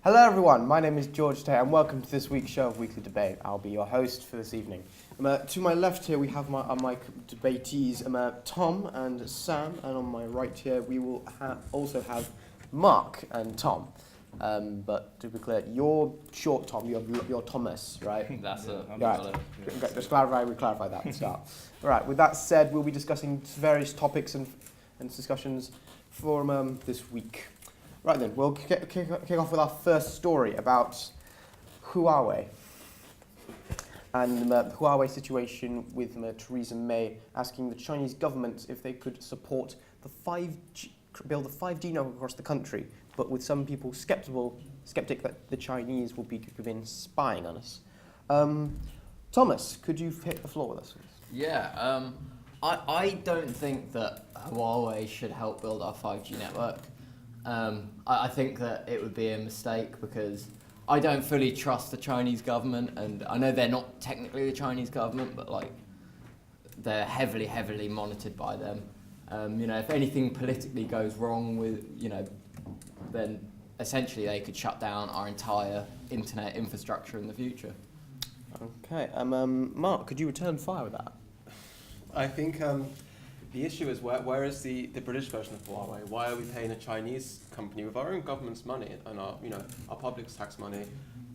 Hello everyone, my name is George Tate and welcome to this week's show of Weekly Debate. I'll be your host for this evening. To my left here we have my debatees, Tom and Sam, and on my right here we will also have Mark and Tom. But to be clear, you're short Tom, you're Thomas, right? That's it. Right. Just clarify that at the start. Alright, with that said, we'll be discussing various topics and discussions for this week. Right then, we'll kick off with our first story about Huawei and the Huawei situation with Theresa May asking the Chinese government if they could support build a 5G network across the country, but with some people skeptic that the Chinese will be spying on us. Thomas, could you hit the floor with us? Yeah, I don't think that Huawei should help build our 5G network. I think that it would be a mistake because I don't fully trust the Chinese government, and I know they're not technically the Chinese government, but like they're heavily monitored by them. If anything politically goes wrong with, then essentially they could shut down our entire internet infrastructure in the future. Okay, Mark, could you return fire with that? I think the issue is where is the British version of Huawei? Why are we paying a Chinese company with our own government's money and our public tax money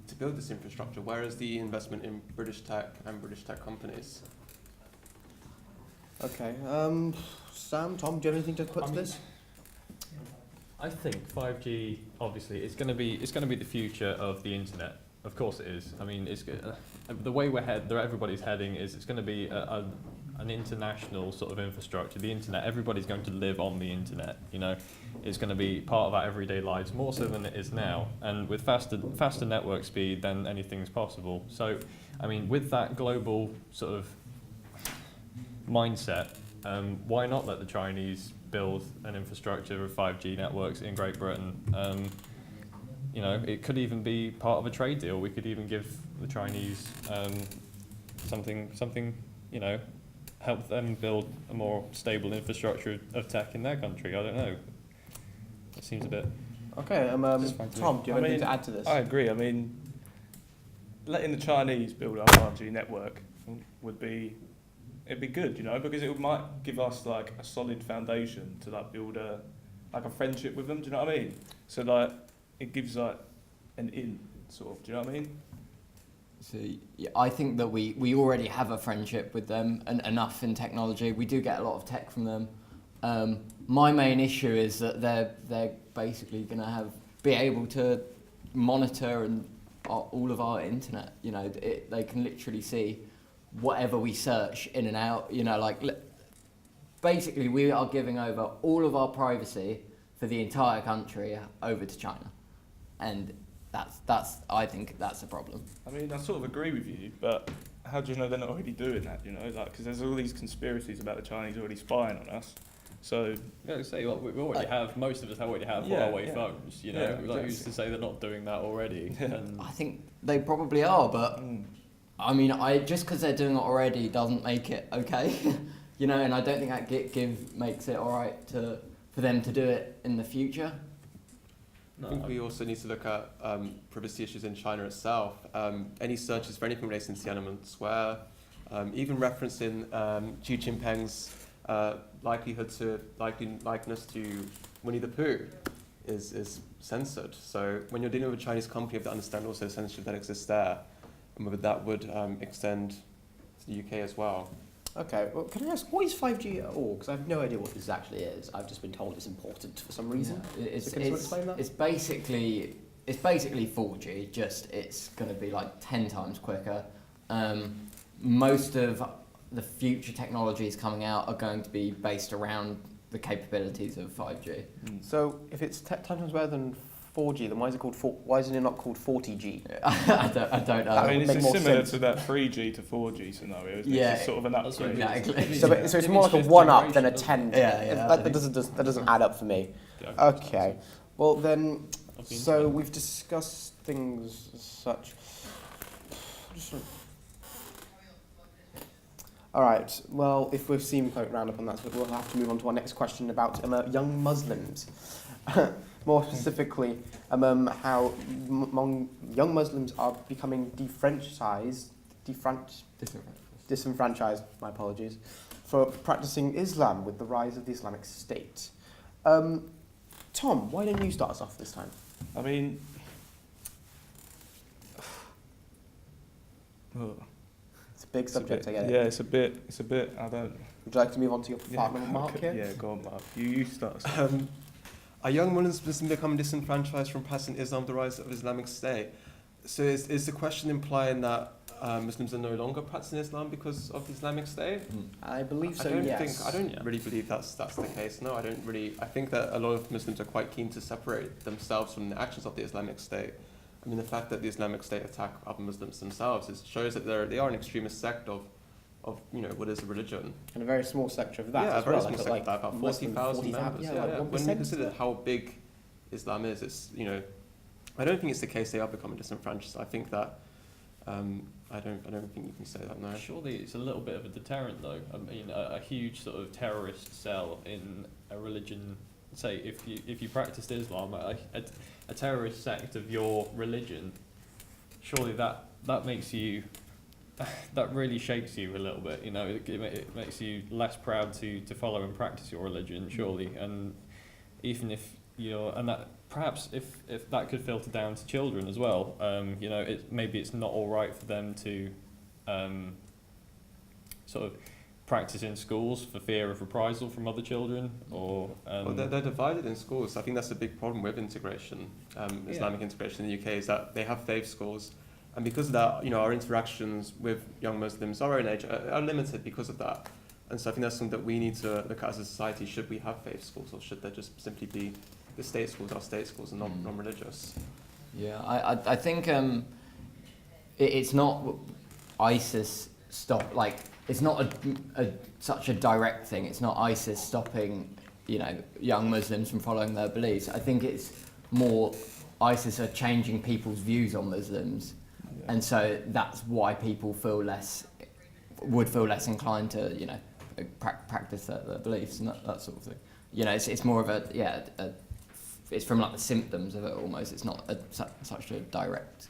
to build this infrastructure? Where is the investment in British tech and British tech companies? Okay, Sam, Tom, do you have anything to put to this? I think 5G obviously it's going to be the future of the internet. Of course it is. I mean, it's the way everybody's heading is it's going to be an international sort of infrastructure. The internet, everybody's going to live on the internet. It's going to be part of our everyday lives more so than it is now. And with faster network speed, then anything's possible. So, I mean, with that global sort of mindset, why not let the Chinese build an infrastructure of 5G networks in Great Britain? It could even be part of a trade deal. We could even give the Chinese something, help them build a more stable infrastructure of tech in their country. I don't know. It seems a bit... Okay, Tom, do you have anything to add to this? I agree. I mean, letting the Chinese build our 5G network it'd be good, because it might give us like a solid foundation to like build a friendship with them. Do you know what I mean? So it gives like an in sort of. Do you know what I mean? So yeah, I think that we already have a friendship with them and enough in technology. We do get a lot of tech from them. My main issue is that they're basically going to be able to monitor all of our internet. They can literally see whatever we search in and out. Basically we are giving over all of our privacy for the entire country over to China, and I think that's a problem. I mean, I sort of agree with you, but how do you know they're not already doing that? Because there's all these conspiracies about the Chinese already spying on us. So Yeah, say we already have, most of us already have Huawei phones. Exactly. Who's to say they're not doing that already? And I think they probably are, but I mean, just because they're doing it already doesn't make it okay. And I don't think that makes it all right for them to do it in the future. I think we also need to look at privacy issues in China itself. Any searches for anything relating to Tiananmen Square, even referencing Xi Jinping's likeness to Winnie the Pooh is censored. So when you're dealing with a Chinese company, you have to understand also the censorship that exists there, and whether that would extend to the UK as well. Okay, well, can I ask, what is 5G at all? Because I have no idea what this actually is. I've just been told it's important for some reason. Yeah. Can you explain that? It's basically 4G, just it's going to be like 10 times quicker. Most of the future technologies coming out are going to be based around the capabilities of 5G. So if it's 10 times better than 4G, then why isn't it not called 40G? I don't know. I mean, make it's more similar sense. to that 3G to 4G scenario, isn't it? Yeah, It's sort of an upgrade. exactly. So it's Maybe more like a fifth 1-up than a generation 10. Yeah, That doesn't add up for me. Yeah. Okay, well then, so we've discussed things as such. All right. Well, if we've seen quite round up on that, so we'll have to move on to our next question about young Muslims. More specifically, how young Muslims are becoming disenfranchised, my apologies, for practicing Islam with the rise of the Islamic State. Tom, why don't you start us off this time? I mean, It's a big subject, I get it. Yeah, it's a bit. I don't. Would you like to move on to your partner, Mark, here? Yeah, go on, Mark. You start. Are young Muslims becoming disenfranchised from practicing Islam, the rise of Islamic State? So is the question implying that Muslims are no longer practicing Islam because of the Islamic State? I believe so, I don't really believe that's the case. No, I don't really. I think that a lot of Muslims are quite keen to separate themselves from the actions of the Islamic State. I mean, the fact that the Islamic State attack other Muslims themselves shows that they are an extremist sect of what is a religion. And a very small sector of that Yeah, a as very well. small sector, like about less than 40,000 members. Yeah, Yeah, like yeah. 1%. When you consider how big Islam is, it's I don't think it's the case they are becoming disenfranchised. I think that I don't think you can say that now. Surely it's a little bit of a deterrent, though. I mean, a huge sort of terrorist cell in a religion. Say, if you practiced Islam, a terrorist sect of your religion, surely that makes you, that really shakes you a little bit. You know, it makes you less proud to follow and practice your religion, surely. And even if that perhaps if that could filter down to children as well, maybe it's not all right for them to sort of practice in schools for fear of reprisal from other children, or Well, they're divided in schools. I think that's a big problem with integration, Islamic integration in the UK, is that they have faith schools, and because of that, our interactions with young Muslims our own age are limited because of that. And so I think that's something that we need to look at as a society. Should we have faith schools, or should there just simply be the state schools are state schools and non-religious? Yeah, I think it's not ISIS stop, like, it's not such a direct thing. It's not ISIS stopping, young Muslims from following their beliefs. I think it's more ISIS are changing people's views on Muslims, and so that's why people would feel less inclined to, practice their beliefs and that sort of thing. It's more of it's from like the symptoms of it almost. It's not such a direct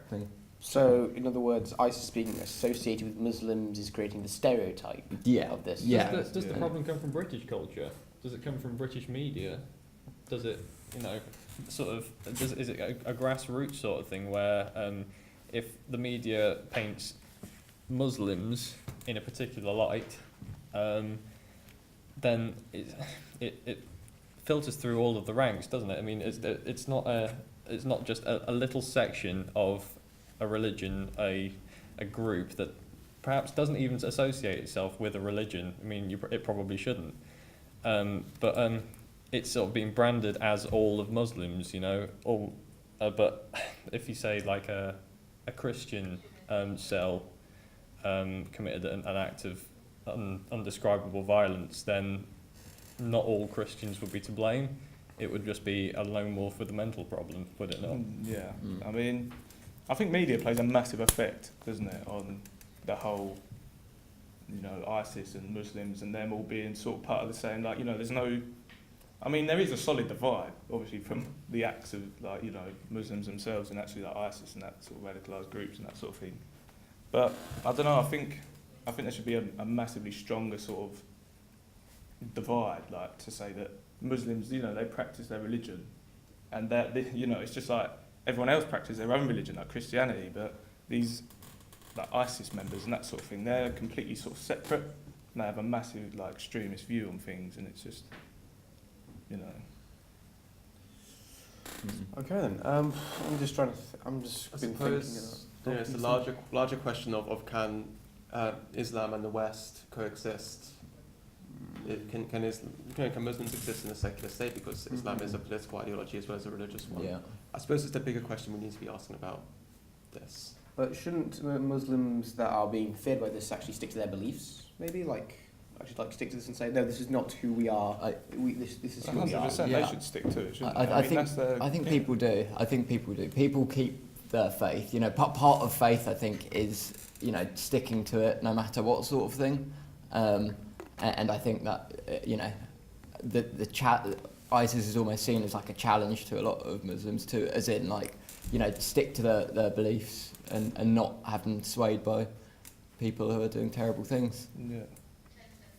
thing. So, in other words, ISIS being associated with Muslims is creating the stereotype of this. Yeah. Does the problem come from British culture? Does it come from British media? Does it, is it a grassroots sort of thing where if the media paints Muslims in a particular light, then it filters through all of the ranks, doesn't it? I mean, it's not just a little section of a religion, a group that perhaps doesn't even associate itself with a religion. I mean, it probably shouldn't. But it's sort of being branded as all of Muslims, but if you say like a Christian cell committed an act of undescribable violence, then not all Christians would be to blame. It would just be a lone wolf with a mental problem, would it not? Yeah. I mean, I think media plays a massive effect, doesn't it, on the whole, ISIS and Muslims and them all being sort of part of the same, there's no, I mean, there is a solid divide, obviously, from the acts of, Muslims themselves and actually ISIS and that sort of radicalised groups and that sort of thing. But, I don't know, I think there should be a massively stronger sort of divide, to say that Muslims, they practice their religion, and that, it's just like everyone else practices their own religion, like Christianity, but these ISIS members and that sort of thing, they're completely sort of separate, and they have a massive extremist view on things, and it's just, Okay then. I'm just trying to. I'm just I been suppose thinking. it's the larger question of can Islam and the West coexist? Can Muslims exist in a secular state, because Islam is a political ideology as well as a religious one? Yeah. I suppose it's the bigger question we need to be asking about this. But shouldn't Muslims that are being fed by this actually stick to their beliefs? Maybe stick to this and say, no, this is not who we are. This is who we are. 100% Yeah. they should stick to it, shouldn't I they? think people do. People keep their faith. Part of faith, I think, is sticking to it no matter what sort of thing. And I think that ISIS is almost seen as like a challenge to a lot of Muslims too, as in like stick to their beliefs and not have them swayed by people who are doing terrible things. Yeah.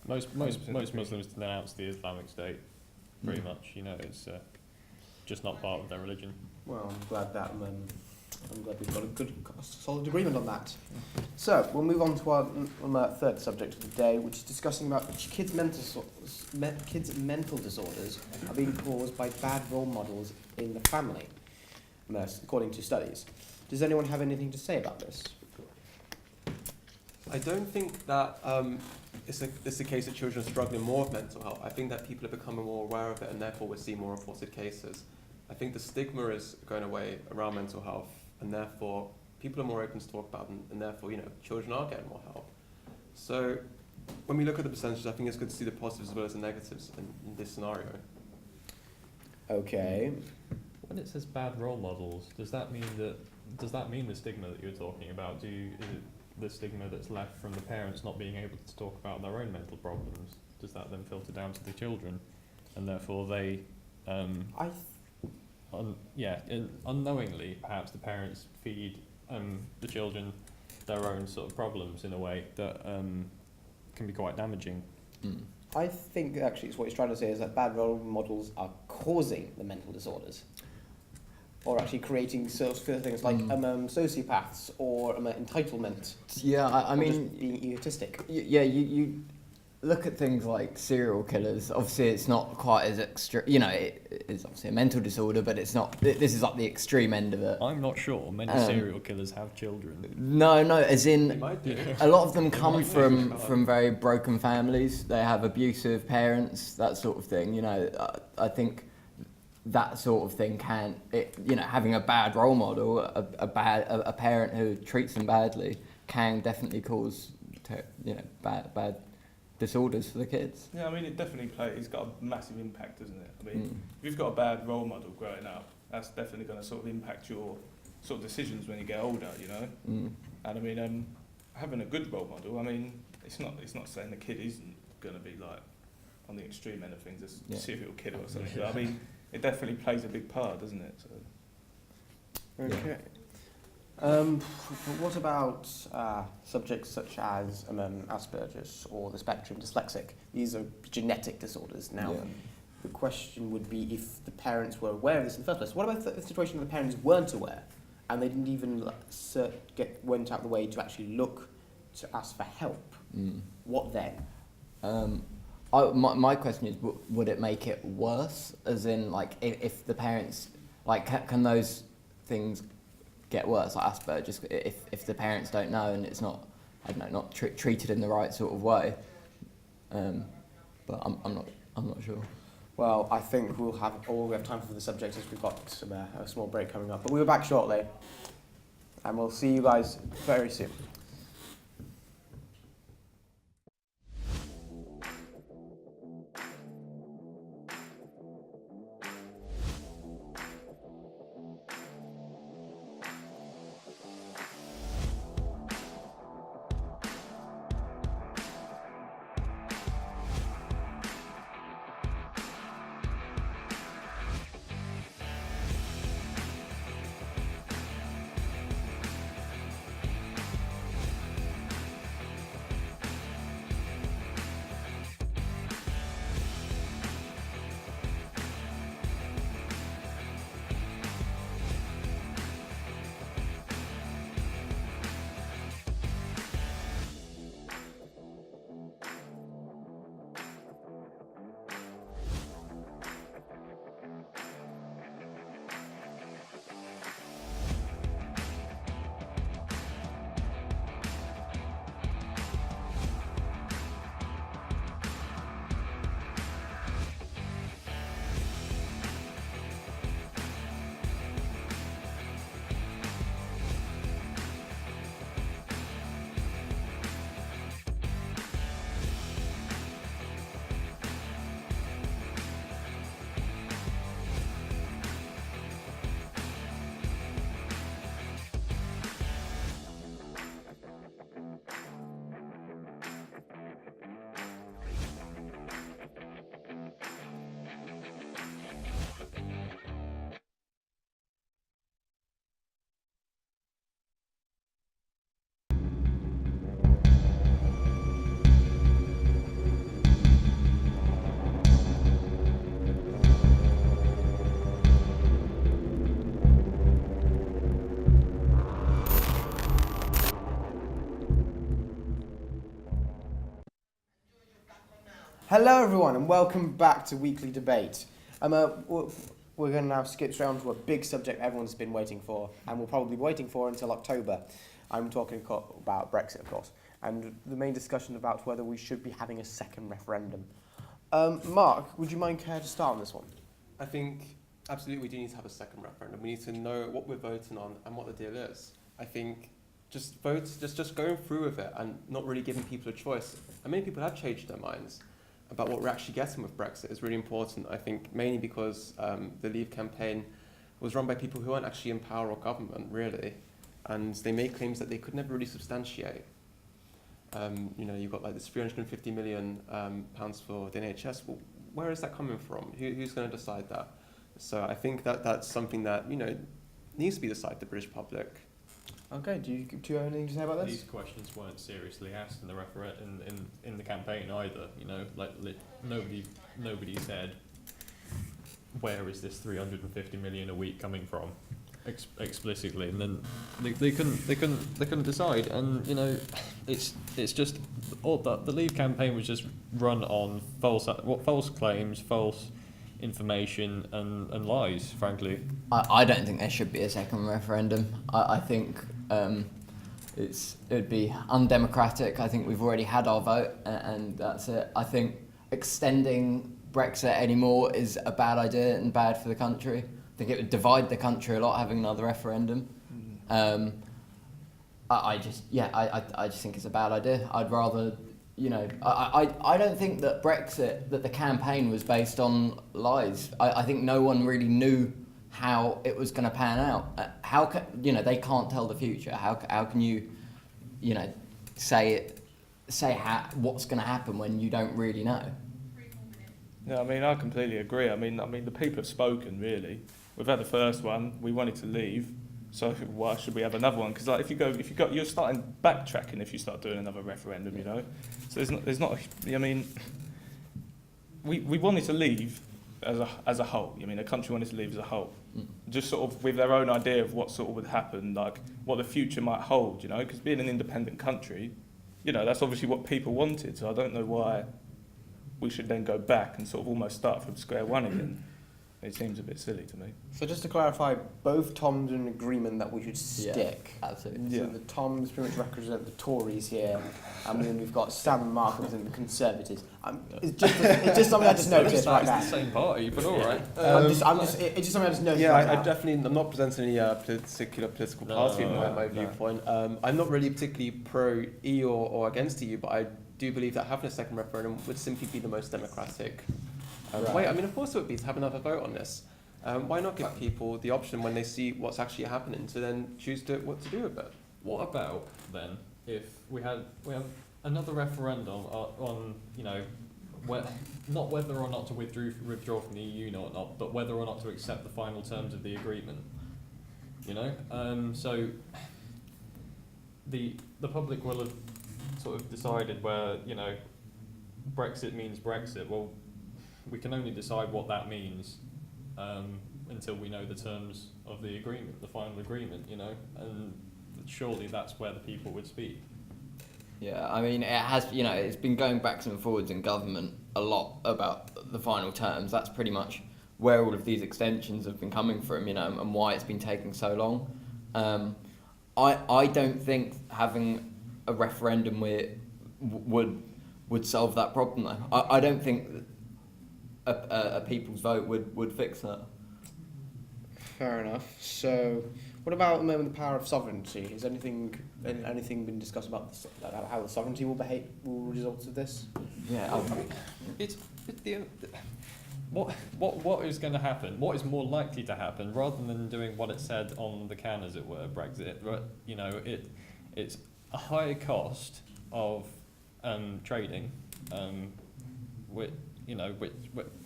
Most Muslims denounce the Islamic State, pretty much. It's just not part of their religion. Well, I'm glad we've got a good, solid agreement on that. So we'll move on to our third subject of the day, which is discussing about kids' mental disorders are being caused by bad role models in the family, according to studies. Does anyone have anything to say about this? I don't think that it's a case that children are struggling more with mental health. I think that people are becoming more aware of it, and therefore we're seeing more reported cases. I think the stigma is going away around mental health, and therefore people are more open to talk about it, and therefore children are getting more help. So when we look at the percentages, I think it's good to see the positives as well as the negatives in this scenario. Okay. When it says bad role models, does that mean the stigma that you're talking about? Is it the stigma that's left from the parents not being able to talk about their own mental problems? Does that then filter down to the children, and therefore they, unknowingly, perhaps the parents feed the children their own sort of problems in a way that can be quite damaging. I think actually what he's trying to say is that bad role models are causing the mental disorders, or actually creating sort of things like sociopaths or entitlement. Yeah, I mean, just being egotistic. You look at things like serial killers. Obviously, it's not quite as extreme. It is obviously a mental disorder, but it's not. This is like the extreme end of it. I'm not sure many serial killers have children. No, as They in might do. a lot of them come from very broken families. They have abusive parents, that sort of thing. I think that sort of thing having a bad role model, a parent who treats them badly, can definitely cause bad disorders for the kids. Yeah, I mean, it's got a massive impact, doesn't it? I mean, if you've got a bad role model growing up, that's definitely going to sort of impact your sort of decisions when you get older, And I mean, having a good role model, I mean, it's not saying the kid isn't going to be like on the extreme end of things, a serial killer or something. But I mean, it definitely plays a big part, doesn't it? So. Okay. What about subjects such as Asperger's or the spectrum dyslexic? These are genetic disorders. Now, the question would be if the parents were aware of this in the first place. What about the situation where the parents weren't aware and they didn't even went out the way to actually look to ask for help? What then? My question is, would it make it worse? As in, like, if the parents, like, can those things get worse, like Asperger's, if the parents don't know and it's not, not treated in the right sort of way? But I'm not sure. Well, I think we have time for the subject as we've got a small break coming up. But we'll be back shortly, and we'll see you guys very soon. Hello, everyone, and welcome back to Weekly Debate. We're going to now skip straight on to a big subject everyone's been waiting for, and will probably be waiting for until October. I'm talking about Brexit, of course, and the main discussion about whether we should be having a second referendum. Mark, would you mind care to start on this one? I think absolutely we do need to have a second referendum. We need to know what we're voting on and what the deal is. I think just going through with it and not really giving people a choice. And many people have changed their minds about what we're actually getting with Brexit is really important. I think mainly because the Leave campaign was run by people who aren't actually in power or government, really. And they made claims that they could never really substantiate. You've got like this 350 million pounds for the NHS. Well, where is that coming from? Who's going to decide that? So I think that's something that needs to be decided by the British public. Okay, do you have anything to say about this? These questions weren't seriously asked in the in the campaign either. Nobody said, where is this 350 million a week coming from, explicitly, and then they couldn't decide. And it's just all that the Leave campaign was just run on false claims, false information, and lies. Frankly, I don't think there should be a second referendum. I think it would be undemocratic. I think we've already had our vote, and that's it. I think extending Brexit anymore is a bad idea and bad for the country. I think it would divide the country a lot having another referendum. I just think it's a bad idea. I'd rather, I don't think that that the campaign was based on lies. I think no one really knew how it was going to pan out. They can't tell the future. How can you, say what's going to happen when you don't really know? Yeah, I mean, I completely agree. I mean, the people have spoken, really. We've had the first one. We wanted to leave, so why should we have another one? Because you're starting backtracking if you start doing another referendum, So there's not. We wanted to leave as a whole. The country wanted to leave as a whole, just sort of with their own idea of what sort of would happen, like what the future might hold. Because being an independent country, that's obviously what people wanted. So I don't know why we should then go back and sort of almost start from square one again. It seems a bit silly to me. So just to clarify, both Toms are in agreement that we should stick. Yeah, absolutely. So the Toms pretty much represent the Tories here, and then we've got Sam and Mark representing the Conservatives. It's just something I just noticed right now. It's the same party, but all right. It's just something I just noticed. Yeah, right I now. definitely. I'm not presenting any particular political party in my viewpoint. I'm not really particularly pro EU or against EU, but I do believe that having a second referendum would simply be the most democratic way. Of course it would be to have another vote on this. Why not give people the option when they see what's actually happening to then choose what to do with it? What about then if we have another referendum on not whether or not to withdraw from the EU or not, but whether or not to accept the final terms of the agreement? So the public will have sort of decided where Brexit means Brexit. Well, we can only decide what that means until we know the terms of the agreement, the final agreement, and surely that's where the people would speak. Yeah, it has, it's been going backwards and forwards in government a lot about the final terms. That's pretty much where all of these extensions have been coming from, and why it's been taking so long. I don't think having a referendum would solve that problem, though. I don't think a people's vote would fix that. Fair enough. So, what about at the moment the power of sovereignty? Has anything been discussed about how the sovereignty will result of this? Yeah, What is going to happen? What is more likely to happen, rather than doing what it said on the can, as it were, Brexit? It's a higher cost of trading, a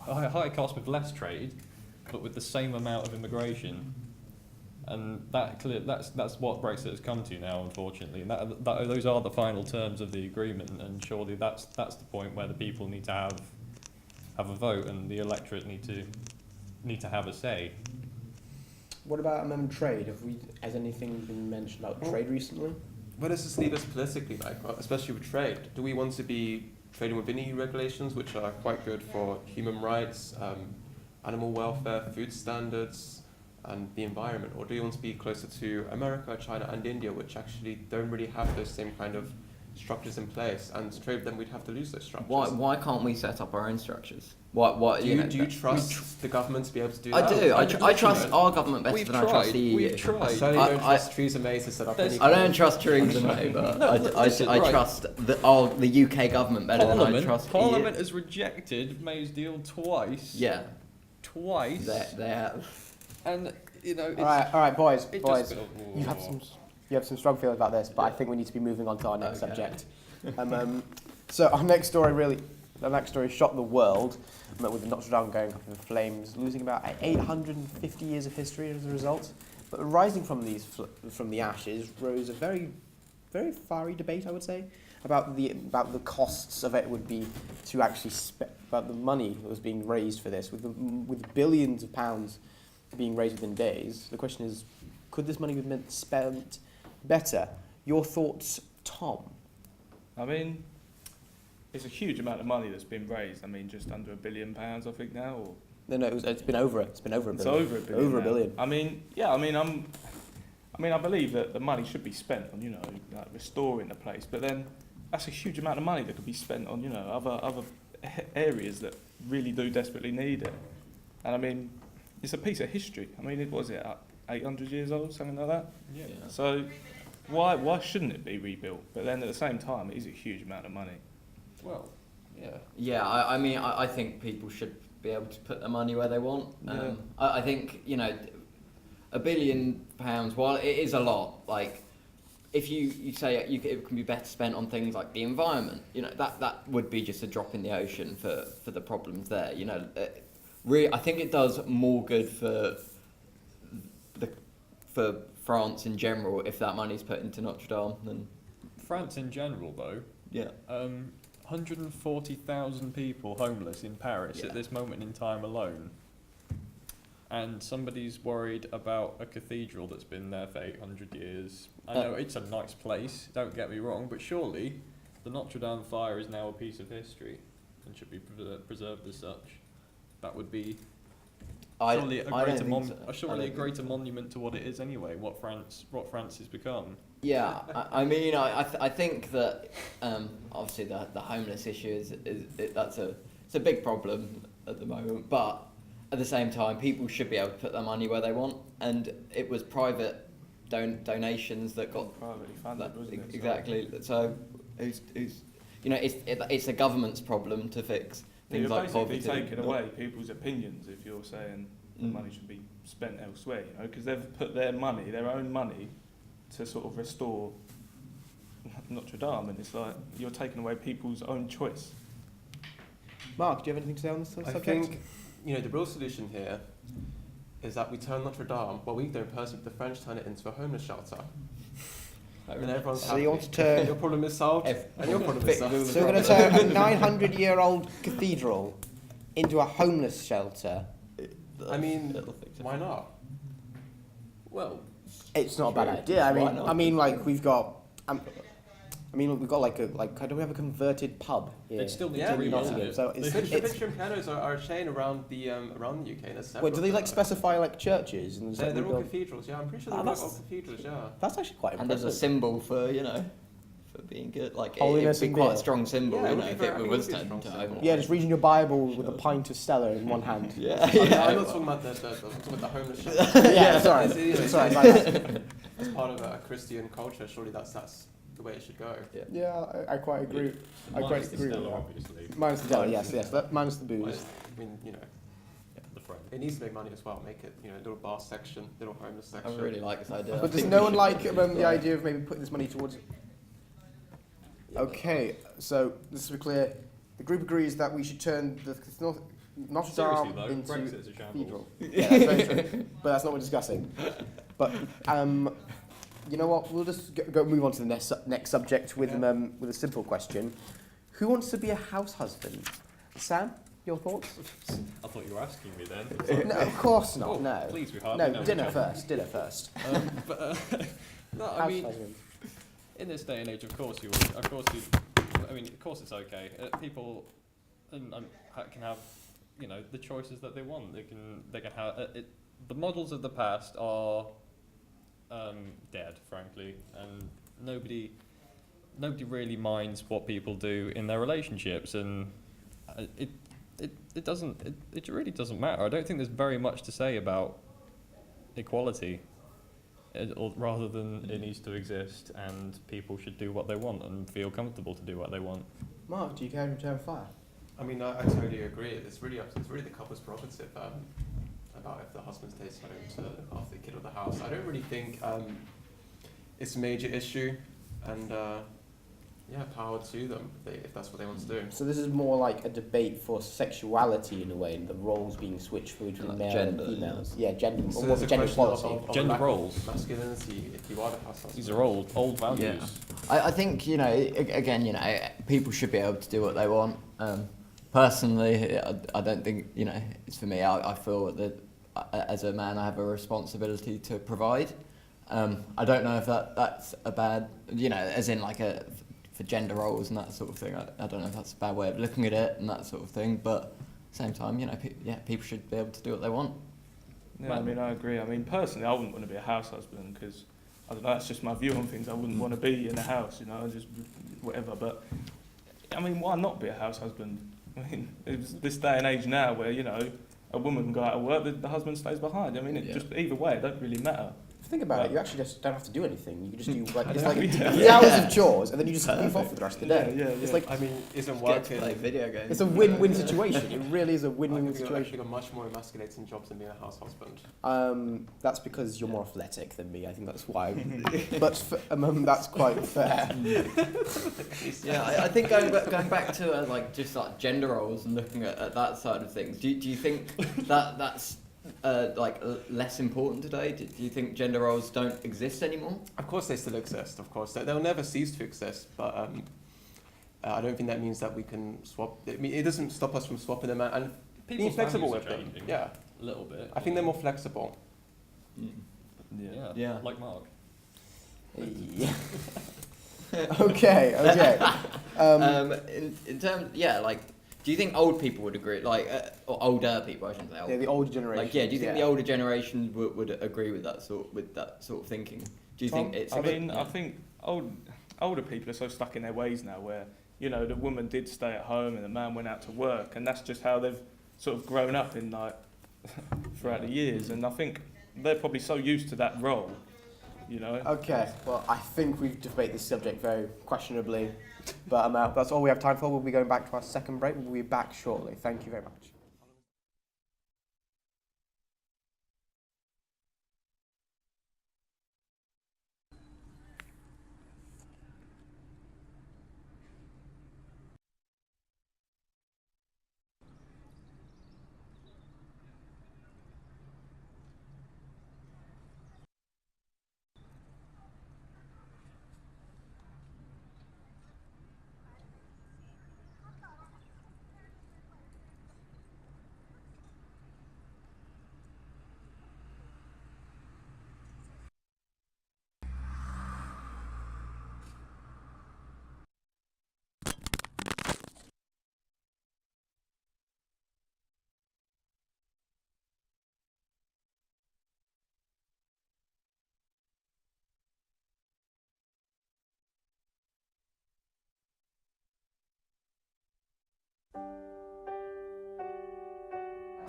higher cost with less trade, but with the same amount of immigration, and that's what Brexit has come to now, unfortunately. And those are the final terms of the agreement, and surely that's the point where the people need to have a vote, and the electorate need to have a say. What about trade? Has anything been mentioned about trade recently? Where does this leave us politically, especially with trade? Do we want to be trading within EU regulations, which are quite good for human rights, animal welfare, food standards, and the environment? Or do you want to be closer to America, China, and India, which actually don't really have those same kind of structures in place? And to trade with them, we'd have to lose those structures. Why can't we set up our own structures? What Do you trust the government to be able to do I that? do. I trust our government better We've than I trust the EU. We've tried. I certainly don't trust Theresa May to set up any. I don't trust Theresa May, but I right. trust the UK government better than I trust Parliament EU. has rejected May's deal twice. Yeah, Twice. they have. And you know, it's, All right, boys. it Boys, just you have some strong feelings about this, but I think we need to be moving on to our next Okay. subject. So our next story shocked the world, with the Notre Dame going up in flames, losing about 850 years of history as a result. But rising from the ashes rose a very, very fiery debate, I would say, about the costs of it would be to actually about the money that was being raised for this, with billions of pounds being raised within days. The question is, could this money be spent better? Your thoughts, Tom? I mean, it's a huge amount of money that's been raised. I mean, just under £1 billion, I think now. Or No, it's been over it. It's been over a it's billion. over £1 billion. Over a now. billion. I mean, yeah. I believe that the money should be spent on, like restoring the place. But then, that's a huge amount of money that could be spent on, other areas that really do desperately need it. And I mean, it's a piece of history. I mean, 800 years old, something like that. yeah. So, why shouldn't it be rebuilt? But then at the same time, it is a huge amount of money. Well, yeah. Yeah, I think people should be able to put their money where they want. Yeah. I think, £1 billion, while it is a lot, like, if you say it can be better spent on things like the environment, that would be just a drop in the ocean for the problems there. I think it does more good for France in general if that money's put into Notre Dame than France in general, though, 140,000 people homeless in Paris Yeah. at this moment in time alone. And somebody's worried about a cathedral that's been there for 800 years. I know it's a nice place, don't get me wrong, but surely the Notre Dame fire is now a piece of history and should be preserved as such. That would be surely a greater monument to what it is anyway, what France has become. Yeah, I think that obviously the homeless issue it's a big problem at the moment, but at the same time, people should be able to put their money where they want, and it was private donations that got Privately funded, wasn't it? exactly. So who's it's a government's problem to fix things You're like basically poverty. taking away people's opinions if you're saying the money should be spent elsewhere, because they've put their own money, to sort of restore Notre Dame, and it's like you're taking away people's own choice. Mark, do you have anything to say on this subject? I think, the real solution here is that we turn Notre Dame, well, we don't personally, but the French turn it into a homeless shelter. And everyone's So happy. you want to turn... Your problem is solved, and your problem is solved. So we're going to turn a 900-year-old cathedral into a homeless shelter. I mean, why not? Well, It's not a bad True. idea. Why not? We've got don't we have a converted pub here? they'd still need Yeah, to we rebuild do. it. So it's, Picture and pianos are a chain around the UK. And there's wait, do they several. specify churches? And They're all rebuild- cathedrals, yeah. I'm pretty sure Ah, they're that's- all cathedrals, yeah. That's actually quite And there's a impressive. symbol for being good. Like it Holiness would be and quite beer. a strong symbol, Yeah, it would be if very- I it think it was would be a turned strong into symbol. homeless. Yeah, just reading your Bible with a pint of Stella in one hand. Yeah, I'm yeah. not talking about I'm talking about the homeless shelter. Yeah, sorry. It's Sorry, As part of a Christian culture, surely that's the way it should go. Yeah, I quite agree. I quite Minus the agree with Stella, that. obviously. Minus the Stella, yes. Minus the booze. I mean, The front. it needs to make money as well. Make it, a little bar section, little homeless I section. really like this idea. But does no one like the idea of maybe putting this money towards... Okay, so this to be clear, the group agrees that we should turn the Notre Seriously Dame though, into Brexit's a shambles. cathedral. Yeah, that's very true. But that's not what we're discussing. But you know what? We'll just go move on to the next subject with a simple question: who wants to be a house husband? Sam, your thoughts? I thought you were asking me then. No, of course not. Oh, no. please, we hardly No, know dinner each other. first. Dinner first. No, I House mean, husband. in this day and age, of course, mean, of course it's okay. People can have, the choices that they want. They can have the models of the past are dead, frankly, and nobody really minds what people do in their relationships, and it really doesn't matter. I don't think there's very much to say about equality, or rather than it needs to exist and people should do what they want and feel comfortable to do what they want. Mark, do you care to return fire? I mean, I totally agree. It's really the couple's prerogative about if the husband stays home to look after the kid or the house. I don't really think it's a major issue, and power to them if that's what they want to do. So this is more like a debate for sexuality in a way, and the roles being switched between Like male gender, and females. yeah. Yeah, gender. So Or there's a gender question equality. of Gender lack of roles. masculinity if you are the house husband. These are old values. I think, again, people should be able to do what they want. Personally, I don't think, it's for me. I feel that as a man, I have a responsibility to provide. I don't know if that's a bad, as in like for gender roles and that sort of thing. I don't know if that's a bad way of looking at it and that sort of thing. But at the same time, people should be able to do what they want. Yeah, I mean, I agree. I mean, personally, I wouldn't want to be a house husband because, I don't know, that's just my view on things. I wouldn't want to be in a house, just whatever. But, I mean, why not be a house husband? I mean, it's this day and age now where, a woman can go out of work, the husband stays behind. I mean, just either way, it don't really matter. Think about it, you actually just don't have to do anything. You can just do like, it's Yeah. like Yeah. 3 hours of chores, and then you just leave off for the rest of the day. Yeah. It's like, I mean, isn't Get to working... play video games. it's a win-win situation. It really is a I win-win think you're situation. actually a much more emasculating job than being a house husband. That's because you're more athletic than me. I think that's why. But that's quite fair. Yeah, I think going back to just like gender roles and looking at that side of things. Do you think that's less important today? Do you think gender roles don't exist anymore? Of course they still exist, of course. They'll never cease to exist, but I don't think that means that we can swap... I mean, it doesn't stop us from swapping them and being People's flexible values with are them. changing. Yeah, A little bit. I think they're more flexible. Yeah. Like Mark. Yeah. Okay. In terms, do you think old people would agree? Or older people, I shouldn't say old. Yeah, the older generation. do you think the older generation would agree with that sort of thinking? Do you think it's? I think older people are so stuck in their ways now, where the woman did stay at home and the man went out to work, and that's just how they've sort of grown up in throughout the years. And I think they're probably so used to that role, Okay, well, I think we've debated this subject very questionably, but that's all we have time for. We'll be going back to our second break. We'll be back shortly. Thank you very much.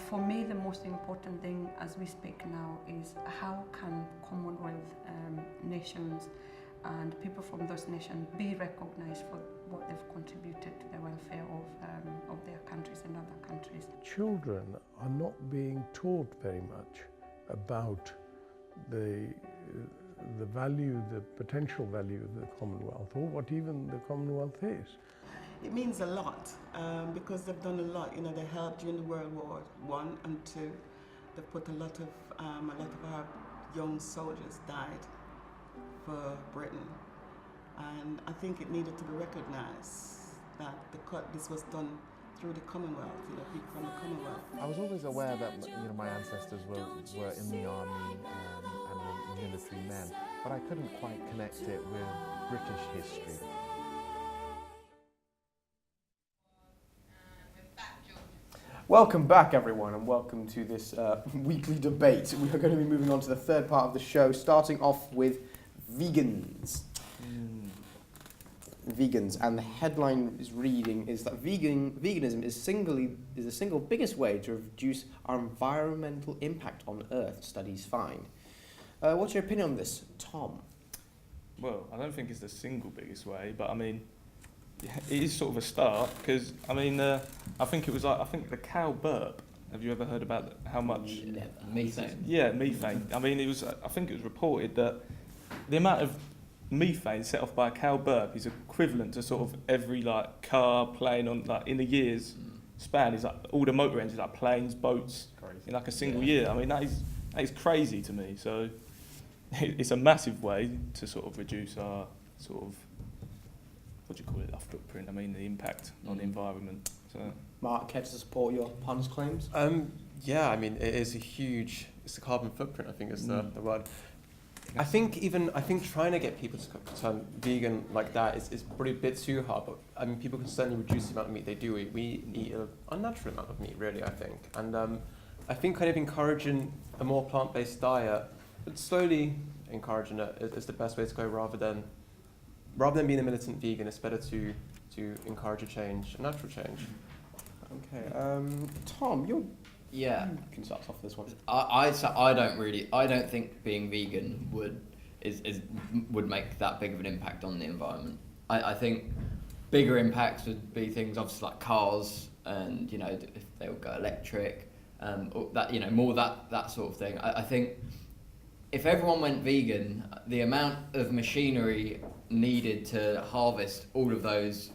For me, the most important thing as we speak now is how can Commonwealth nations and people from those nations be recognized for what they've contributed to the welfare of their countries and other countries. Children are not being taught very much about the value, the potential value of the Commonwealth, or what even the Commonwealth is. It means a lot because they've done a lot. They helped during the World War I and II. They've put a lot of our young soldiers died for Britain, and I think it needed to be recognised that this was done through the Commonwealth. People from the Commonwealth. I was always aware that my ancestors were in the army and were military men, but I couldn't quite connect it with British history. Welcome back, everyone, and welcome to this weekly debate. We are going to be moving on to the third part of the show, starting off with vegans. Vegans, and the headline is reading is that veganism is the single biggest way to reduce our environmental impact on Earth, studies find. What's your opinion on this, Tom? Well, I don't think it's the single biggest way, but I mean, yeah, it is sort of a start because I mean, I think it was like the cow burp. Have you ever heard about how much? Methane. Yeah, methane. I mean, it was. I think it was reported that the amount of methane set off by a cow burp is equivalent to sort of every like car, plane on like in a year's span. Is like all the motor engines, like planes, boats, in like a single year. I mean, that is crazy to me. So it's a massive way to sort of reduce our sort of, what do you call it, our footprint. I mean, the impact on the environment. So. Mark, care to support your pun's claims? Yeah, I mean, it is it's the carbon footprint, I think is the word. I think trying to get people to turn vegan like that is probably a bit too hard, but I mean, people can certainly reduce the amount of meat they do eat. We eat an unnatural amount of meat, really, I think. And I think kind of encouraging a more plant-based diet, but slowly encouraging it is the best way to go rather than being a militant vegan. It's better to encourage a natural change. Okay, Tom, you can start off this one. I don't think being vegan would make that big of an impact on the environment. I think bigger impacts would be things obviously like cars and if they would go electric, or that more that sort of thing. I think if everyone went vegan, the amount of machinery needed to harvest all of those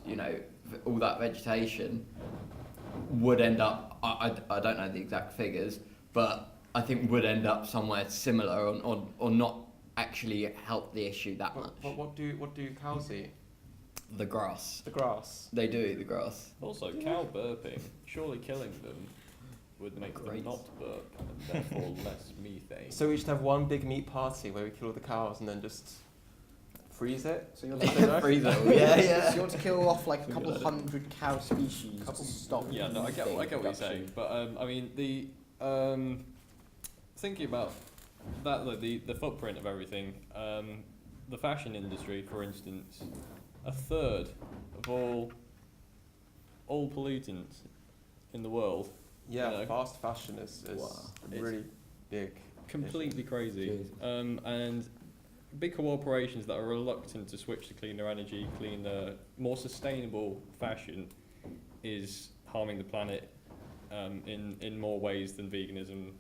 all that vegetation would end up, I don't know the exact figures, but I think would end up somewhere similar or not actually help the issue that much. What do cows eat? The grass. The grass. They do eat the grass. Also, cow burping, surely killing them would make them not burp and therefore less methane. So we should have one big meat party where we kill all the cows and then just freeze it. So you're Freeze it. Yeah. So you want to kill off like a couple hundred cow species to stop. Yeah, no, I get what you're saying, but I mean the thinking about that, like the footprint of everything. The fashion industry, for instance, a third of all pollutants in the world. Yeah, fast fashion is really big. Completely crazy. And big corporations that are reluctant to switch to cleaner energy, cleaner, more sustainable fashion is harming the planet in more ways than veganism,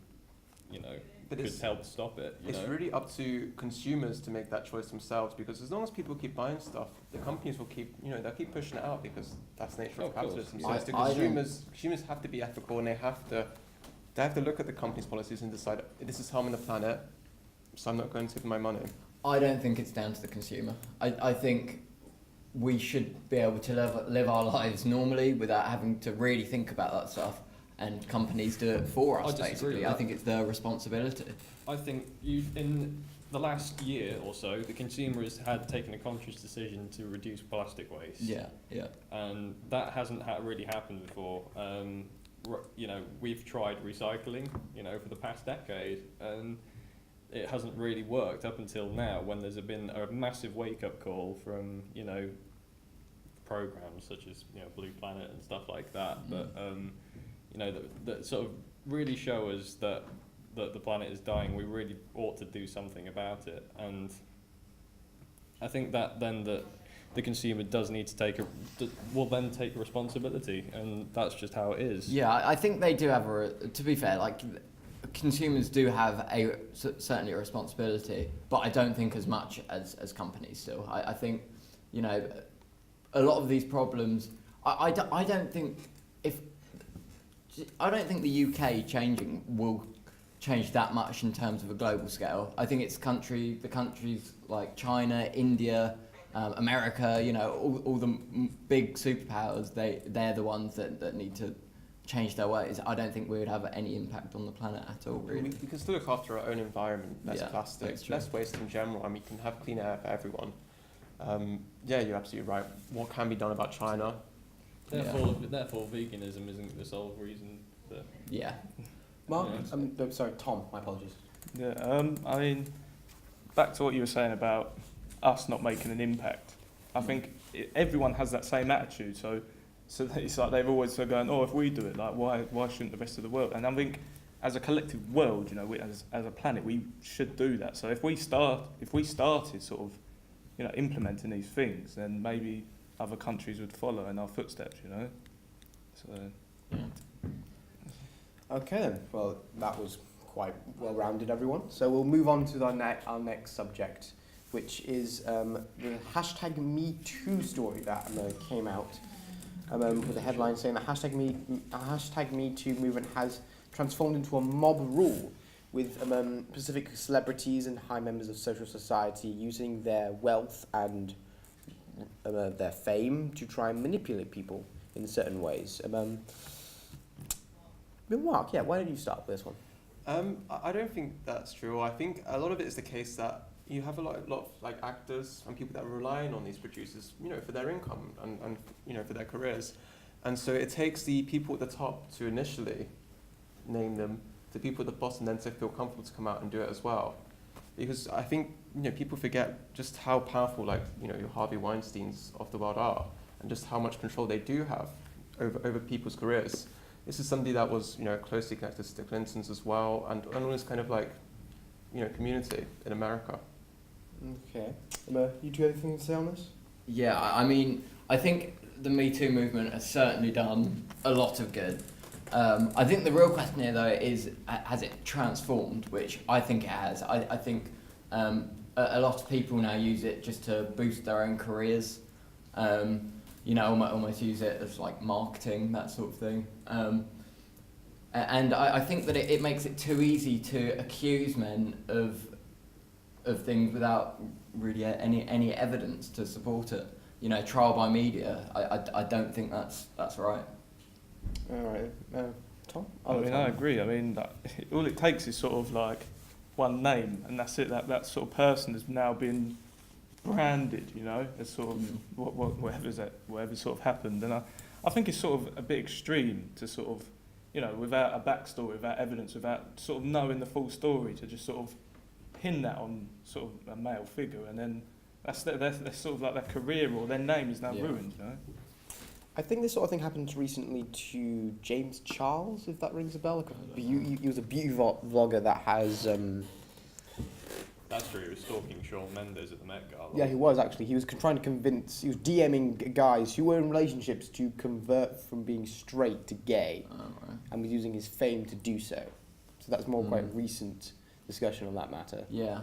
But could help stop it. It's really up to consumers to make that choice themselves, because as long as people keep buying stuff, the companies will keep, they'll keep pushing it out because that's the nature of capitalism. So it's the consumers have to be ethical, and they have to look at the company's policies and decide, this is harming the planet, so I'm not going to give my money. I don't think it's down to the consumer. I think we should be able to live our lives normally without having to really think about that stuff, and companies do it for us, basically. I think it's their responsibility. I think in the last year or so, the consumers had taken a conscious decision to reduce plastic waste. Yeah. And that hasn't really happened before. We've tried recycling, for the past decade, and it hasn't really worked up until now, when there's been a massive wake-up call from, programs such as, Blue Planet and stuff like that, that sort of really show us that the planet is dying. We really ought to do something about it. And I think that then the consumer does need to will then take responsibility, and that's just how it is. Yeah, I think they do have to be fair, like, consumers do have certainly a responsibility, but I don't think as much as companies still. I think, a lot of these problems, I don't think the UK changing will change that much in terms of a global scale. I think it's the countries like China, India, America, all the big superpowers, they're the ones that need to change their ways. I don't think we would have any impact on the planet at all, really. We can still look after our own environment, less plastic, less waste in general, and we can have clean air for everyone. You're absolutely right. What can be done about China? Therefore, veganism isn't the sole reason that. Yeah. Mark, Yeah. no, sorry, Tom. My apologies. Yeah, I mean, back to what you were saying about us not making an impact. I think everyone has that same attitude. So it's like they've always sort of going, oh, if we do it, like why shouldn't the rest of the world? And I think as a collective world, you know, as a planet, we should do that. So if we started sort of, you know, implementing these things, then maybe other countries would follow in our footsteps, you know. So. Okay then. Well, that was quite well rounded, everyone. So we'll move on to our next subject, which is the hashtag #MeToo story that came out with a headline saying that hashtag #MeToo movement has transformed into a mob rule, with specific celebrities and high members of social society using their wealth and their fame to try and manipulate people in certain ways. Mark, why don't you start with this one? I don't think that's true. I think a lot of it is the case that you have a lot of like actors and people that are relying on these producers, you know, for their income and you know, for their careers. And so it takes the people at the top to initially name them, the people at the bottom then to feel comfortable to come out and do it as well. Because I think, you know, people forget just how powerful, like, you know, your Harvey Weinsteins of the world are, and just how much control they do have over people's careers. This is somebody that was, you know, closely connected to the Clintons as well, and all this kind of like, you know, community in America. Okay. You two have anything to say on this? Yeah, I mean, I think the Me Too movement has certainly done a lot of good. I think the real question here, though, is has it transformed, which I think it has. I think a lot of people now use it just to boost their own careers. You know, almost use it as like marketing, that sort of thing. And I think that it makes it too easy to accuse men of things without really any evidence to support it. You know, trial by media. I don't think that's right. All right, Tom. I mean, I agree. I mean, all it takes is sort of like one name, and that's it. That sort of person has now been branded, you know, as sort of whatever sort of happened. And I think it's sort of a bit extreme to sort of, you know, without a backstory, without evidence, without sort of knowing the full story, to just sort of pin that on sort of a male figure, and then that's sort of like their career or their name is now ruined, you know. I think this sort of thing happened recently to James Charles, if that rings a bell. He was a beauty vlogger that has... That's true, he was stalking Shawn Mendes at the Met Gala. Yeah, he was actually. He was trying to convince... He was DMing guys who were in relationships to convert from being straight to gay. Oh, right. And was using his fame to do so. So that's more quite recent discussion on that matter. Yeah.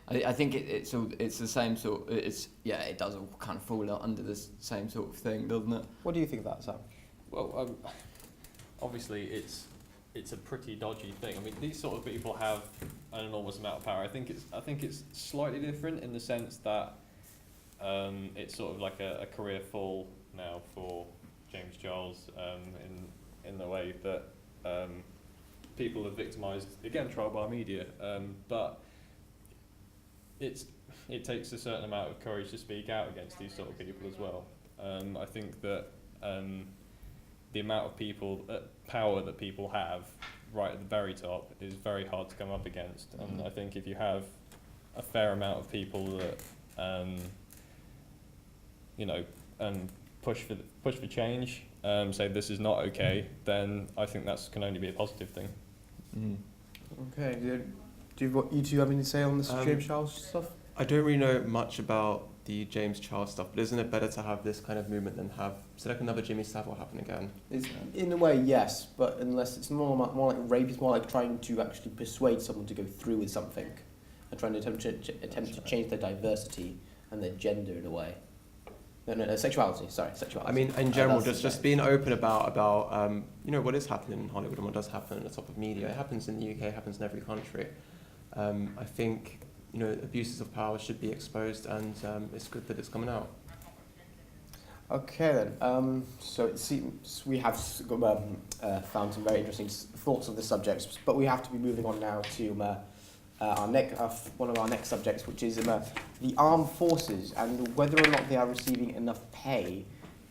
I think it's the same sort. It does all kind of fall under the same sort of thing, doesn't it? What do you think of that, Sam? Well, obviously it's a pretty dodgy thing. I mean, these sort of people have an enormous amount of power. I think it's slightly different in the sense that it's sort of like a career fall now for James Charles in the way that people are victimised, again, trial by media, but it takes a certain amount of courage to speak out against these sort of people as well. I think that the amount of power that people have right at the very top is very hard to come up against. And I think if you have a fair amount of people that you know, push for change, say this is not okay, then I think that can only be a positive thing. Okay. Do you two have anything to say on this James Charles stuff? I don't really know much about the James Charles stuff, but isn't it better to have this kind of movement than have, so like another Jimmy Savile happen again? In a way, yes, but unless it's more like rape, it's more like trying to actually persuade someone to go through with something and trying to attempt to change their diversity and their gender in a way. No, sexuality. Sorry, sexuality. I mean, in general, just being open about you know, what is happening in Hollywood and what does happen at the top of media. It happens in the UK, it happens in every country. I think, you know, abuses of power should be exposed, and it's good that it's coming out. Okay then. So it seems we have found some very interesting thoughts on this subject, but we have to be moving on now to one of our next subjects, which is the armed forces and whether or not they are receiving enough pay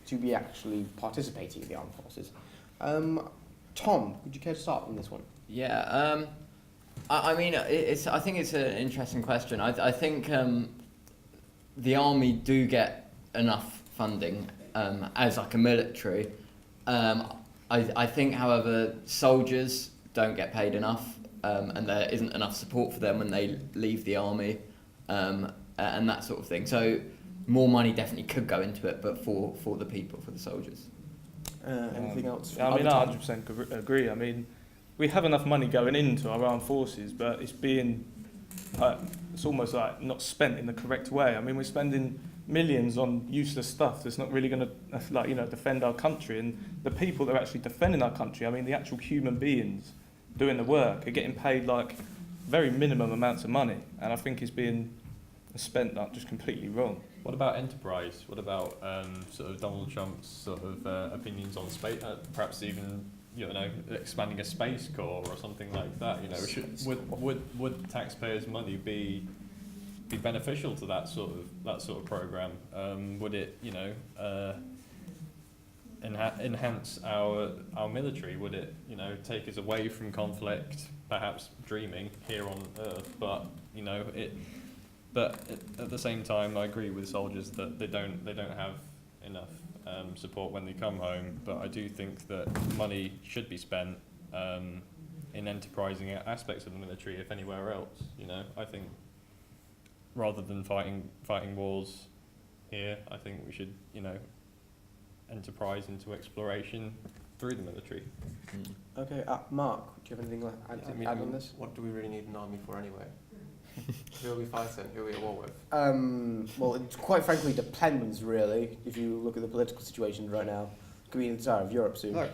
to be actually participating in the armed forces. Tom, would you care to start on this one? Yeah, I mean, I think it's an interesting question. I think the army do get enough funding as like a military. I think, however, soldiers don't get paid enough, and there isn't enough support for them when they leave the army, and that sort of thing. So more money definitely could go into it, but for the people, for the soldiers. Anything else? I mean, I Other Tom? 100% agree. I mean, we have enough money going into our armed forces, but it's being, it's almost like not spent in the correct way. I mean, we're spending millions on useless stuff that's not really going to, defend our country. And the people that are actually defending our country, I mean, the actual human beings doing the work are getting paid like very minimum amounts of money. And I think it's being spent like just completely wrong. What about enterprise? What about sort of Donald Trump's sort of opinions on space? Perhaps even expanding a space corps or something like that. Would taxpayers' money be beneficial to that sort of program? Would it enhance our military? Would it take us away from conflict? Perhaps dreaming here on Earth, but But at the same time, I agree with soldiers that they don't have enough support when they come home. But I do think that money should be spent in enterprising aspects of the military, if anywhere else. I think rather than fighting wars here, I think we should enterprise into exploration through the military. Okay, Mark, do you have anything to add on this? What do we really need an army for anyway? Who are we fighting? Who are we at war with? Well, it quite frankly depends, really. If you look at the political situation right now, could be the Tsar of Europe soon. Look,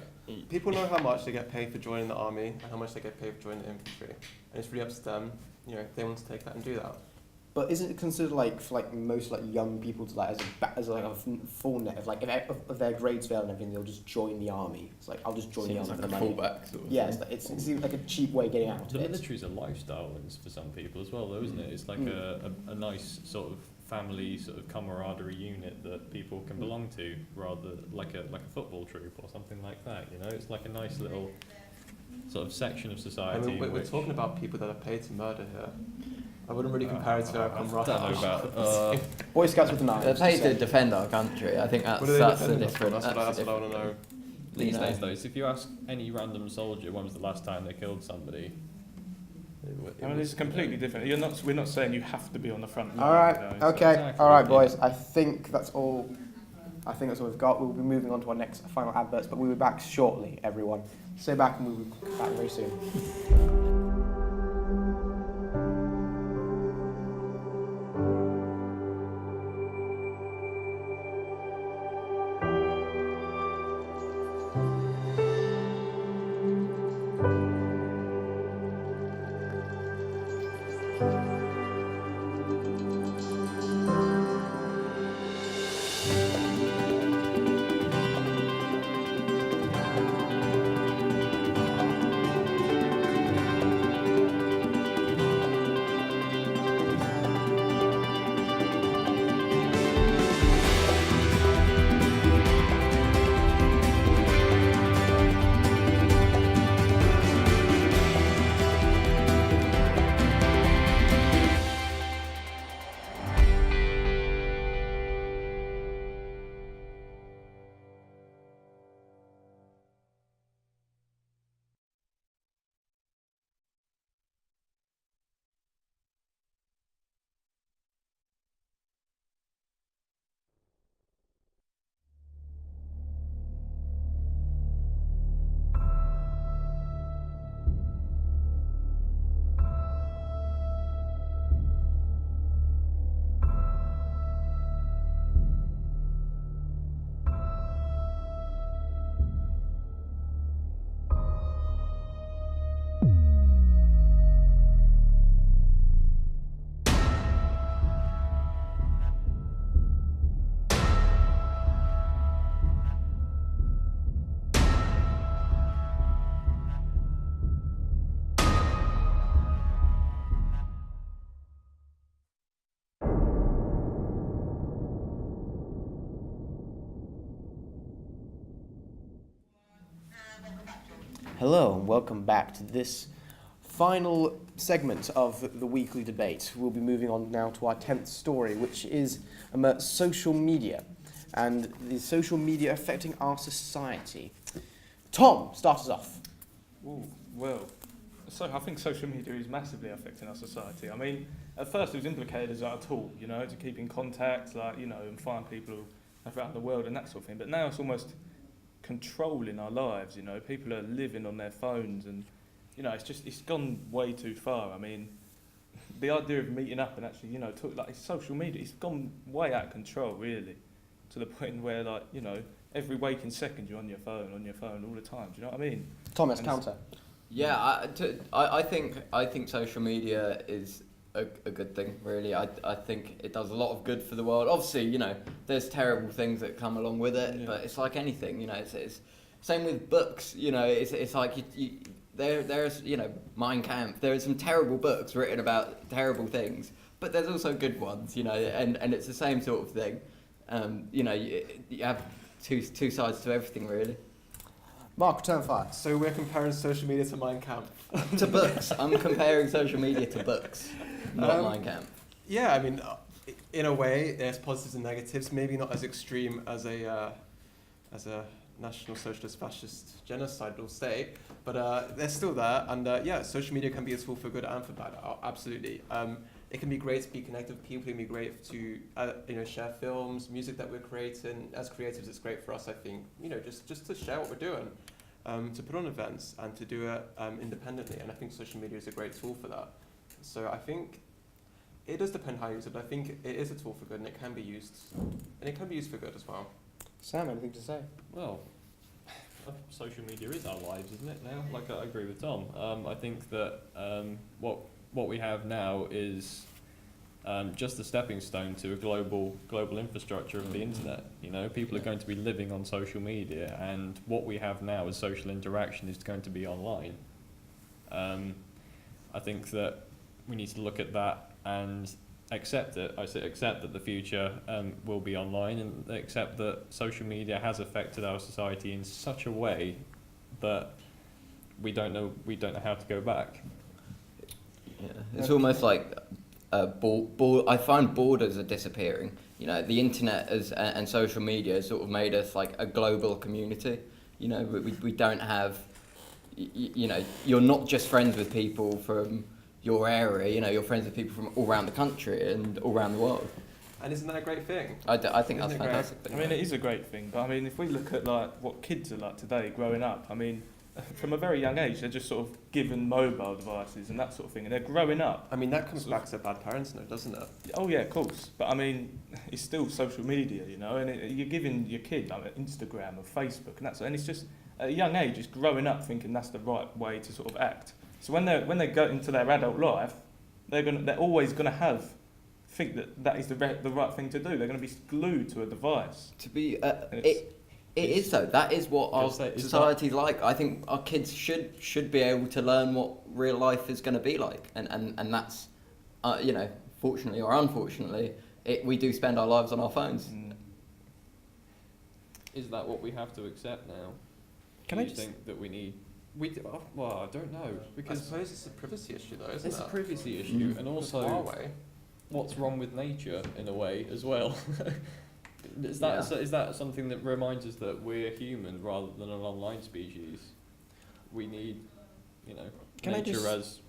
people know how much they get paid for joining the army and how much they get paid for joining the infantry, and it's really up to them. If they want to take that and do that. But isn't it considered for most young people to as a full net if their grades fail and everything, they'll just join the army? It's like, I'll just join the army for the money. Fallback sort of Yeah, thing. it seems like a cheap way of getting out The of it. military's a lifestyle for some people as well, though, isn't it? It's like a nice sort of family sort of camaraderie unit that people can belong to, rather like a football troop or something like that. It's like a nice little sort of section of I society. mean, we're talking about people that are paid to murder here. I wouldn't really compare it to a I don't camaraderie. know about. Boy Scouts with the knives. They're paid just to saying. defend our country. I think What that's are they the defending us for? difference. That's what I want to know. These days, though, if you ask any random soldier when was the last time they killed somebody, I mean, it's completely different. We're not saying you have to be on the front line. All right. Okay. Exactly, All right, yeah. boys. I think that's all we've got. We'll be moving on to our next final adverts, but we'll be back shortly, everyone. Stay back and we'll be back very soon. Hello and welcome back to this final segment of the weekly debate. We'll be moving on now to our 10th story, which is social media and the social media affecting our society. Tom, start us off. Ooh, well, so I think social media is massively affecting our society. I mean, at first it was implicated as a tool, you know, to keep in contact, like, you know, and find people around the world and that sort of thing. But now it's almost controlling our lives, you know. People are living on their phones and, you know, it's gone way too far. I mean, the idea of meeting up and actually, you know, it's social media, it's gone way out of control, really, to the point where, like, you know, every waking second you're on your phone all the time. Do you know what I mean? Thomas, counter. Yeah, I think social media is a good thing, really. I think it does a lot of good for the world. Obviously, you know, there's terrible things that come along with it, but it's like anything, you know. It's same with books, you know. It's like there's you know, Mein Kampf. There are some terrible books written about terrible things, but there's also good ones, you know. And it's the same sort of thing. You know, you have two sides to everything, really. Mark, turn fire. So we're comparing social media to Mein Kampf. To books. I'm comparing social media to books, not Mein Kampf. Yeah, I mean, in a way, there's positives and negatives. Maybe not as extreme as a National Socialist Fascist genocidal state, but they're still there. And yeah, social media can be a tool for good and for bad. Absolutely. It can be great to be connected with people. It can be great to you know, share films, music that we're creating. As creatives, it's great for us, I think, you know, just to share what we're doing, to put on events and to do it independently. And I think social media is a great tool for that. So I think it does depend how you use it, but I think it is a tool for good, and it can be used for good as well. Sam, anything to say? Well, social media is our lives, isn't it, now? Like, I agree with Tom. I think that what we have now is just a stepping stone to a global infrastructure of the internet. You know, people are going to be living on social media, and what we have now as social interaction is going to be online. I think that we need to look at that and accept it. I say accept that the future will be online, and accept that social media has affected our society in such a way that we don't know how to go back. Yeah, it's almost like I find borders are disappearing. You know, the internet and social media has sort of made us like a global community. You know, we don't have, you know, you're not just friends with people from your area. You know, you're friends with people from all around the country and all around the world. And isn't that a great thing? I think that's fantastic. I mean, it is a great thing, but I mean, if we look at like what kids are like today, growing up, I mean, from a very young age, they're just sort of given mobile devices and that sort of thing, and they're growing up. I mean, that comes back to bad parents, doesn't it? Oh yeah, of course. But I mean, it's still social media, you know, and you're giving your kid like Instagram or Facebook and and it's just at a young age, it's growing up thinking that's the right way to sort of act. So when they go into their adult life, they're always gonna think that is the right thing to do. They're gonna be glued to a device. To be It is though. That is what our society's like. I think our kids should be able to learn what real life is going to be like, and that's, you know, fortunately or unfortunately, we do spend our lives on our phones. Is that what we have to accept now? Can Do I you just think that we need? Well, I don't know, I because suppose it's a privacy issue, though, isn't it? it's a privacy issue, and also Huawei. what's wrong with nature in a way as well. Is that something that reminds us that we're human rather than an online species? We need, you know, Can nature as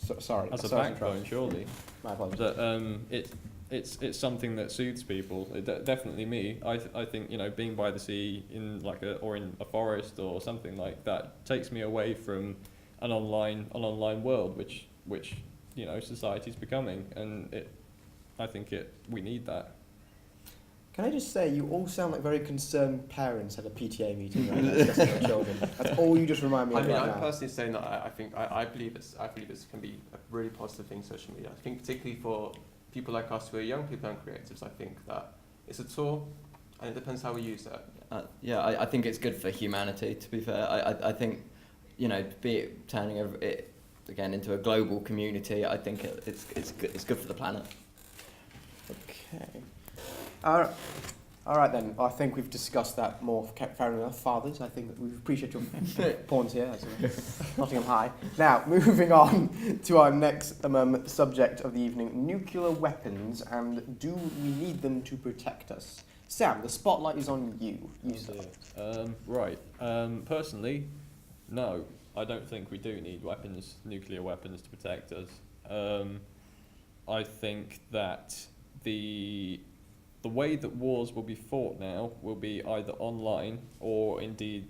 a backbone, surely. My apologies. That it's something that soothes people. Definitely me. I think, you know, being by the sea in or in a forest or something like that takes me away from an online world, which you know, society's becoming, and I think we need that. Can I just say, you all sound like very concerned parents at a PTA meeting right now discussing their children. That's all you just remind me of I mean, right I'm now. personally saying that I believe this can be a really positive thing, social media. I think particularly for people like us who are young people and creatives, I think that it's a tool, and it depends how we use it. I think it's good for humanity, to be fair. I think, you know, turning it again into a global community, I think it's good for the planet. Okay. Our All right then. I think we've discussed that more. Fair enough, fathers. I think that we appreciate your pawns here. That's Nottingham High. Now, moving on to our next subject of the evening: nuclear weapons, and do we need them to protect us? Sam, the spotlight is on you. You start. Right. Personally, no. I don't think we do need nuclear weapons to protect us. I think that the way that wars will be fought now will be either online or indeed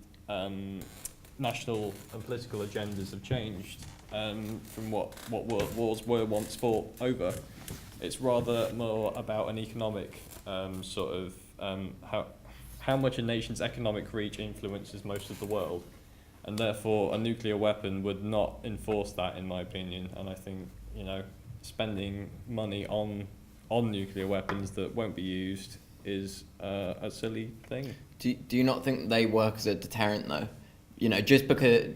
national and political agendas have changed from what wars were once fought over. It's rather more about an economic how much a nation's economic reach influences most of the world, and therefore a nuclear weapon would not enforce that, in my opinion. And I think, spending money on nuclear weapons that won't be used is a silly thing. Do you not think they work as a deterrent though? Just because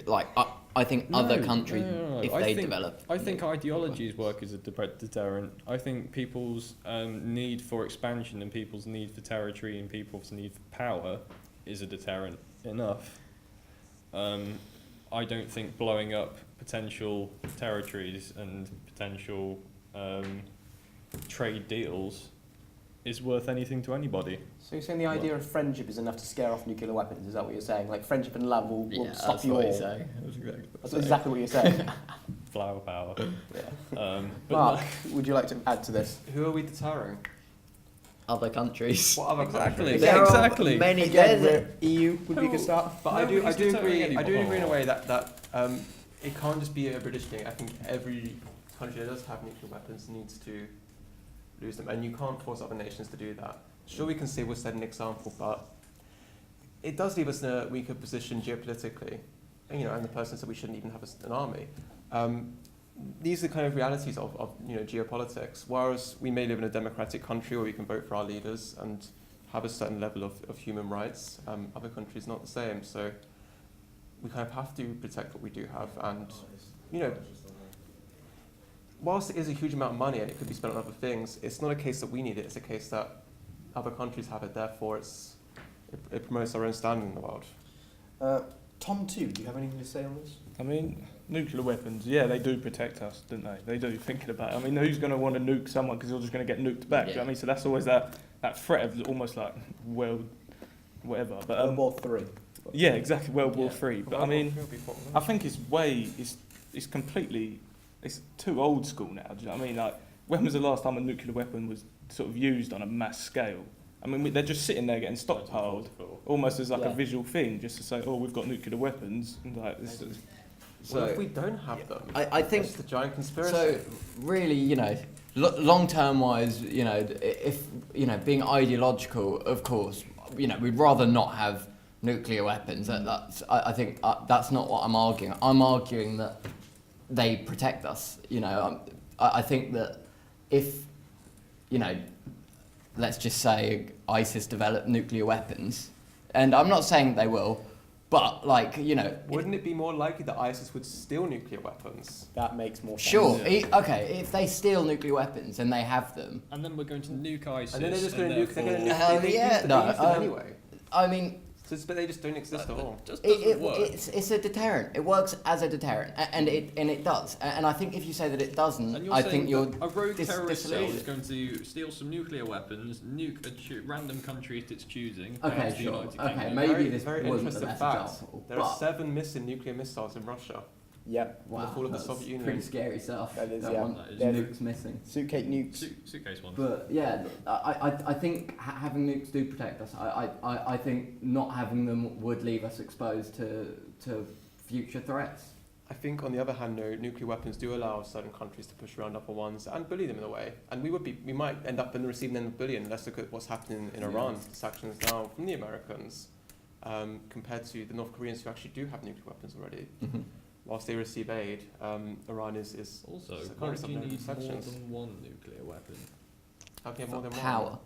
I think other countries, if they develop. I think ideologies work as a deterrent. I think people's need for expansion and people's need for territory and people's need for power is a deterrent enough. I don't think blowing up potential territories and potential trade deals is worth anything to anybody. So you're saying the idea of friendship is enough to scare off nuclear weapons? Is that what you're saying? Like friendship and love will stop you all? That's exactly what you're saying. Flower power. Yeah. Mark, would you like to add to this? Who are we deterring? Other countries. What other countries? There Exactly. are many. Again, EU would be a good start. But I do agree in anybody. a way that it can't just be a British thing. I think every country that does have nuclear weapons needs to lose them, and you can't force other nations to do that. Sure, we can say we'll set an example, but it does leave us in a weaker position geopolitically, and the person said we shouldn't even have an army. These are kind of realities of geopolitics. Whereas we may live in a democratic country where we can vote for our leaders and have a certain level of human rights, other countries not the same. So we kind of have to protect what we do have, and whilst it is a huge amount of money and it could be spent on other things, it's not a case that we need it. It's a case that other countries have it. Therefore, it promotes our own standing in the world. Tom, too, do you have anything to say on this? I mean, nuclear weapons, they do protect us, don't they? They do, thinking about it. I mean, who's going to want to nuke someone because you're just going to get nuked back? Do you know what I mean? So that's always that threat of almost like world, whatever. But World War III. Yeah, exactly, World War III. But I mean, Before- I think it's completely, it's too old school now. Do you know what I mean? Like, when was the last time a nuclear weapon was sort of used on a mass scale? I mean, they're just sitting there getting stockpiled, almost as like a visual thing, just to say, oh, we've got nuclear weapons. And like, this is, So if we don't have them, I think it's the giant conspiracy. so. Really, long-term wise, if being ideological, of course, we'd rather not have nuclear weapons. I think that's not what I'm arguing. I'm arguing that they protect us. I think that if let's just say ISIS develop nuclear weapons, and I'm not saying they will, but wouldn't it be more likely that ISIS would steal nuclear weapons? That makes more sense. Sure. Okay. If they steal nuclear weapons and they have them, And then we're going to nuke ISIS. And then they're just going to nuke. They're going to Hell nuke. They yeah, use them no, anyway. I mean, But they just don't exist at all. Just doesn't work. it's a deterrent. It works as a deterrent, and it does. And I think if you say that it doesn't, And you're I saying think you're that a rogue terrorist cell is disillusioned. going to steal some nuclear weapons, nuke a random country at its choosing. Okay, perhaps the sure. United Okay, Kingdom. maybe this very wasn't the interesting best fact. example. There are but 7 missing nuclear missiles in Russia. Yep. From the fall of the that's Soviet Union. pretty scary stuff. That is, that yeah. one. That is. Yeah. Nukes missing. Suitcase nukes. Suitcase ones. But yeah, I think having nukes do protect us. I think not having them would leave us exposed to future threats. I think, on the other hand, no, nuclear weapons do allow certain countries to push around other ones and bully them in a way. And we might end up in receiving them a billion. Let's look at what's happening in Iran. The sanctions now from the Americans, compared to the North Koreans who actually do have nuclear weapons already. Mm-hmm. Whilst they receive aid, Iran is Also, so why currently do you subject to need more sanctions. than one nuclear weapon? How can you have more than Power. one?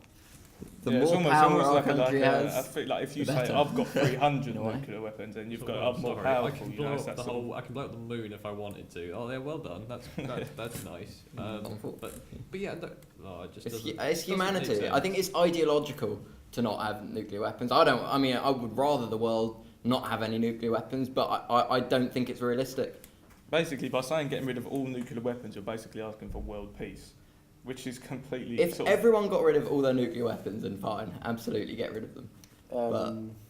The it's more power almost our like country I has, feel like if you the say better. I've got 300 In a way. nuclear weapons and you've So, got well, more sorry, powerful, I can blow up the whole. I can blow up the moon if I wanted to. Oh, yeah, well done. That's nice. But yeah, no, it just it's doesn't. it's doesn't make humanity. sense. I think it's ideological to not have nuclear weapons. I mean, I would rather the world not have any nuclear weapons, but I don't think it's realistic. Basically, by saying getting rid of all nuclear weapons, you're basically asking for world peace, which is completely. If everyone got rid of all their nuclear weapons, then fine, absolutely get rid of them.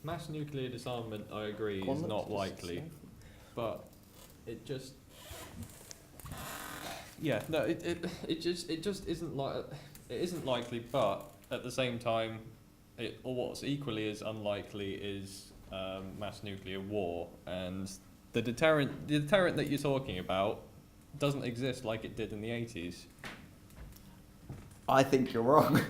Mass nuclear disarmament, I agree, is not likely, but it just, yeah, no, it just isn't likely. But at the same time, or what's equally as unlikely is mass nuclear war, and the deterrent that you're talking about doesn't exist like it did in the 80s. I think you're wrong.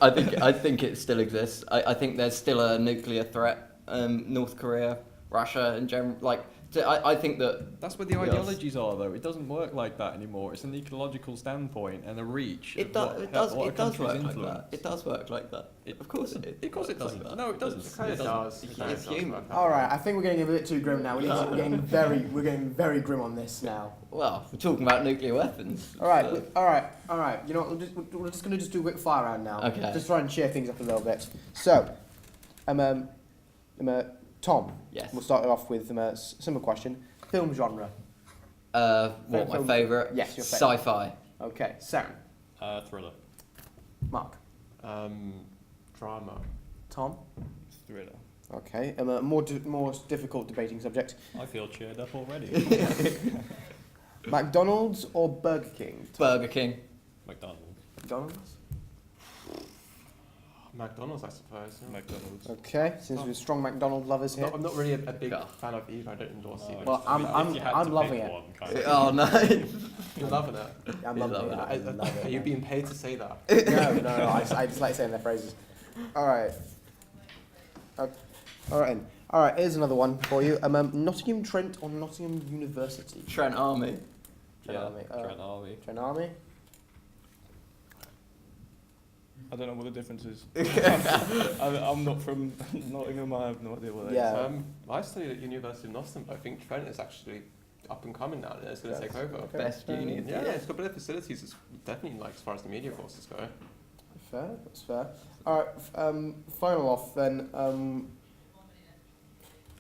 I think it still exists. I think there's still a nuclear threat. North Korea, Russia, in general. Like, I think that's where the ideologies are, though. It doesn't work like that anymore. It's an ecological standpoint and a reach. It does work like that. It does work like that. Of course it doesn't. Like no, it doesn't. It kind of does. It's human. All right, I think we're getting a bit too grim now. We're getting very grim on this now. Well, we're talking about nuclear weapons. All right. You know what? We're just gonna do a quick fire round now. Okay. Just try and cheer things up a little bit. So, Tom. Yes. We'll start it off with a simple question. Film genre. What my favourite? Yes, your favourite. Sci-fi. Okay. Sam. Thriller. Mark. Drama. Tom. Thriller. Okay. More difficult debating subject. I feel cheered up already. McDonald's or Burger King? Burger King. McDonald's. McDonald's, I suppose. Yeah. McDonald's. Okay. Since we're strong McDonald's lovers here. I'm not really a big fan of either. I don't endorse either. Well, I'm loving it. Oh no. You're loving it. I'm loving it. Are you being paid to say that? No. I just like saying their phrases. All right. All right. Here's another one for you. Nottingham Trent or Nottingham University? Trent Army. Trent Army. Trent Army. Trent Army. I don't know what the difference is. I'm not from Nottingham. I have no idea what that is. Yeah. I studied at University of Nottingham, but I think Trent is actually up and coming now. And it's going to take over. Okay. Best uni. Yeah, it's got better facilities. It's definitely like as far as the media courses go. Fair. That's fair. All right. Final off then.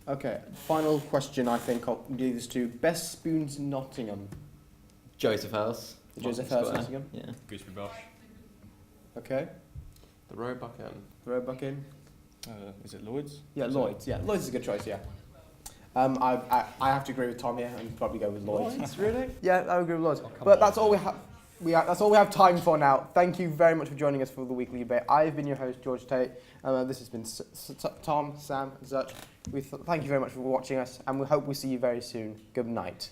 Okay. Final question. I think I'll do this to best spoons in Nottingham. Joseph House. Joseph Square. House, Nottingham. Yeah. Gooseberry Bosch. Okay. The Roebuck Inn. Roebuck Inn. Is it Lloyd's? Yeah, Lloyd's. Yeah, Lloyd's is a good choice. Yeah. I have to agree with Tom here and probably go with Lloyd's. Really? Yeah, I agree with Lloyd's. But that's all we have. That's all we have time for now. Thank you very much for joining us for the weekly debate. I've been your host, George Tate. This has been Tom, Sam, and such. Thank you very much for watching us, and we hope we see you very soon. Good night.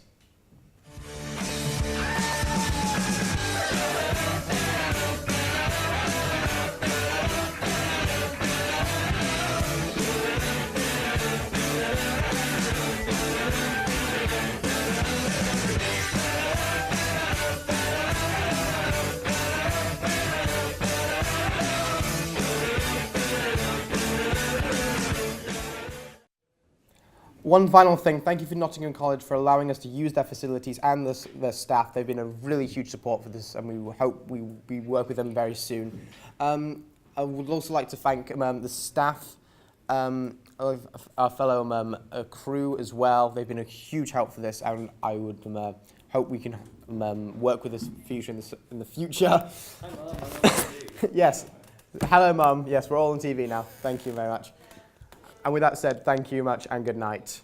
One final thing, thank you for Nottingham College for allowing us to use their facilities and their staff. They've been a really huge support for this, and we hope we work with them very soon. I would also like to thank the staff of our fellow crew as well. They've been a huge help for this, and I would hope we can work with this in the future. Yes, hello, Mum. Yes, we're all on TV now. Thank you very much. And with that said, thank you much and good night.